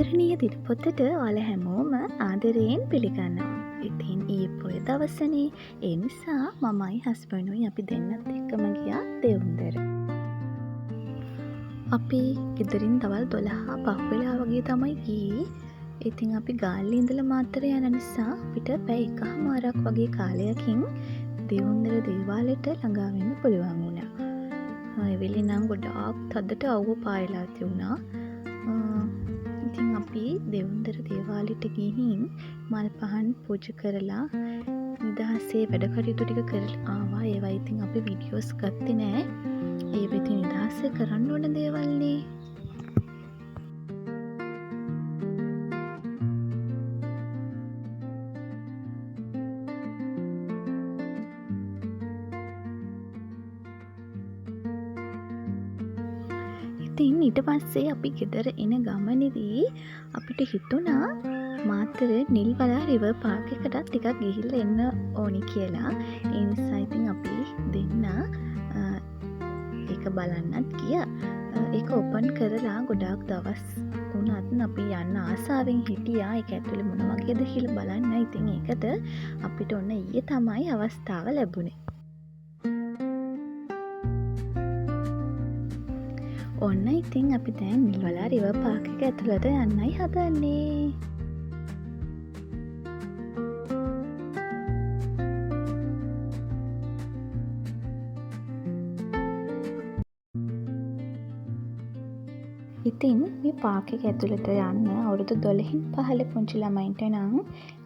ආදරණීය දිනපොතට ඔයාලා හැමෝම ආදරයෙන් පිළිගන්නවා. ඉතින් ඊයේ පොය දවසනේ. ඒ නිසා මමයි හස්බන්ඩ්ුයි අපි දෙන්නත් එක්කම ගියා දෙවුන්දර. අපි ගෙදරින් දවල් 12 පහ වෙලා වගේ තමයි ගියේ. ඉතින් අපි ගාල්ලේ ඉඳලා මාතර යන නිසා අපිට පැය එකහමාරක් වගේ කාලයකින් දෙවුන්දර දේවාලයට ළඟා වෙන්න පුළුවන් වුණා. ඒ වෙලේ නම් ගොඩාක් තදට අවුව පායලා තිබුණා. ඉතින් අපි දෙවුන්දර දේවාලෙට ගිහින් මල් පහන් පූජා කරලා නිදහසේ වැඩ කටයුතු ටික කරලා ආවා. ඒවා ඉතින් අපි වීඩියෝස් ගත්තේ නෑ. ඒ වෙති නිදහසේ කරන්න ඕන දේවල්නේ. ඉතින් ඊට පස්සේ අපි ගෙදර එන ගමනේදී අපිට හිතුණා මාතර නිල්වලා රිවර් පාර්ක් එකටත් ටිකක් ගිහිල්ලා එන්න ඕනි කියලා. ඒ නිසා ඉතින් අපි දෙන්න ඒක බලන්නත් ගියා. ඒක ඕපන් කරලා ගොඩාක් දවස් වුණත් අපි යන්න ආසාවෙන් හිටියා. ඒක ඇතුලේ මොන වගේද කියලා බලන්න. ඉතින් ඒකට අපිට ඔන්න ඊයේ තමයි අවස්ථාව ලැබුණේ. ඔන්න ඉතින් අපි දැන් නිල්වලා රිවර් පාර්ක් එක ඇතුළට යන්නයි හදන්නේ. ඉතින් මේ පාර්ක් එක ඇතුළට යන්න අවුරුදු 12න් පහළ පුංචි ළමයින්ට නම්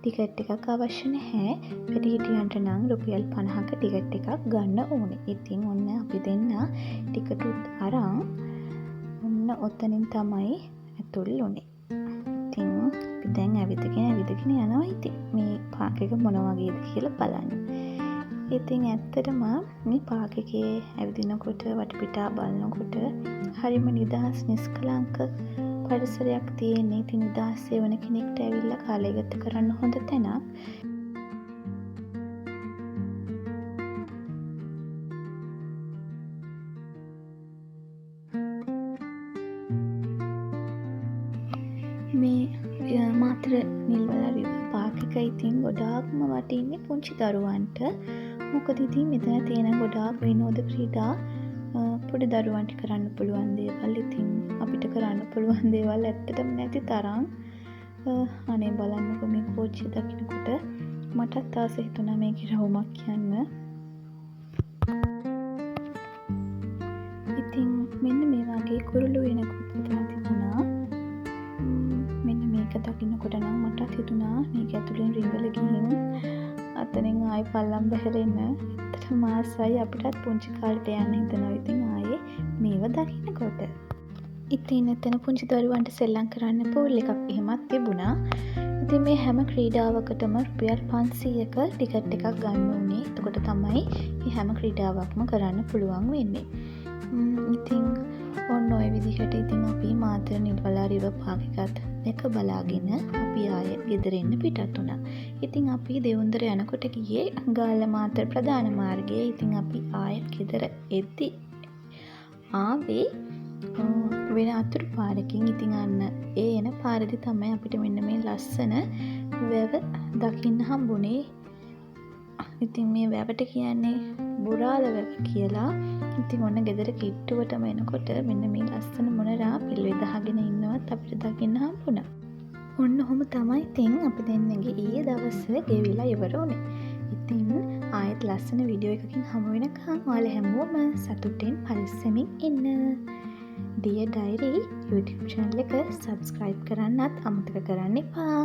ටිකට් එකක් අවශ්‍ය නැහැ. වැඩිහිටියන්ට නම් රුපියල් 50ක ටිකට් එකක් ගන්න ඕනේ. ඉතින් ඔන්න අපි දෙන්න ටිකට් උත් අරන් ඔන්න ඔතනින් තමයි ඇතුල් වුණේ. ඉතින් අපි දැන් ඇවිදගෙන යනවා. ඉතින් මේ පාර්ක් එක මොන වගේද කියලා බලන්න. ඉතින් ඇත්තටම මේ පාර්ක් එකේ ඇවිදිනකොට වටපිටා බලනකොට හරිම නිදහස් නිස්කලංක පරිසරයක් තියෙන්නේ. ඉතින් නිදහසේ වෙන කෙනෙක්ට ඇවිල්ලා කාලය ගත කරන්න හොඳ තැනක්. මේ මාතර නිල්වලා රිවර් පාර්ක් එක ඉතින් ගොඩාක්ම වටින්නේ පුංචි දරුවන්ට. මොකද ඉතින් මෙතන තියෙන ගොඩාක් විනෝද ක්‍රීඩා පොඩි දරුවන්ට කරන්න පුළුවන් දේවල්. ඉතින් අපිට කරන්න පුළුවන් දේවල් ඇත්තටම නැති තරම්. අනේ බලන්නකෝ මේ කෝච්චිය දකින්නකොට මටත් ආස හිතුණා මේකේ රවුමක් කියන්න. ඉතින් මෙන්න මේ වගේ කුරුළු වෙනකොට තිබුණා. මෙන්න මේක දකින්නකොට නම් මටත් හිතුණා මේක ඇතුලෙන් රිංගල ගිහින් අතනින් ආයි පල්ලම් බහැරෙන්න. ඇත්තටම ආසයි. අපිටත් පුංචි කාලේට යන්න හිතනවා. ඉතින් ආයේ මේව දකින්නකොට ඉතින් එතන පුංචි දරුවන්ට සෙල්ලම් කරන්න පූල් එකක් එහෙමත් තිබුණා. ඉතින් මේ හැම ක්‍රීඩාවකටම රුපියල් 500ක ටිකට් එකක් ගන්න ඕනේ. එතකොට තමයි මේ හැම ක්‍රීඩාවක්ම කරන්න පුළුවන් වෙන්නේ. ඉතින් ඔන්න ඔය විදිහට ඉතින් අපි මාතර නිල්වලා රිවර් පාර්ක් එකත් එක බලාගෙන අපි ආයෙ ගෙදර එන්න පිටත් වුණා. ඉතින් අපි දෙවුන්දර යනකොට ගියේ ගාල්ල මාතර ප්‍රධාන මාර්ගයේ. ඉතින් අපි ආයෙත් ගෙදර එද්දි ආවේ වෙන අතුරු පාරකින්. ඉතින් අන්න ඒ එන පාරේදී තමයි අපිට මෙන්න මේ ලස්සන වැව දකින්න හම්බුනේ. ඉතින් මේ වැවට කියන්නේ බුරාල වැව කියලා. ඉතින් ඔන්න ගෙදර කිට්ටුවටම එනකොට මෙන්න මේ ලස්සන මොනරා පිල් වෙදහගෙන ඉන්නවත් අපිට දකින්න හම්බුණා. ඔන්න ඔහොම තමයි ඉතින් අපි දෙන්නගේ ඊයේ දවස ගෙවිලා ඉවර වුණේ. ඉතින් ආයෙත් ලස්සන වීඩියෝ එකකින් හමු වෙනකන් ඔයාලා හැමෝම සතුටින් පරිස්සමින් ඉන්න. Dear Diary YouTube channel එක subscribe කරන්නත් අමතක කරන්න එපා.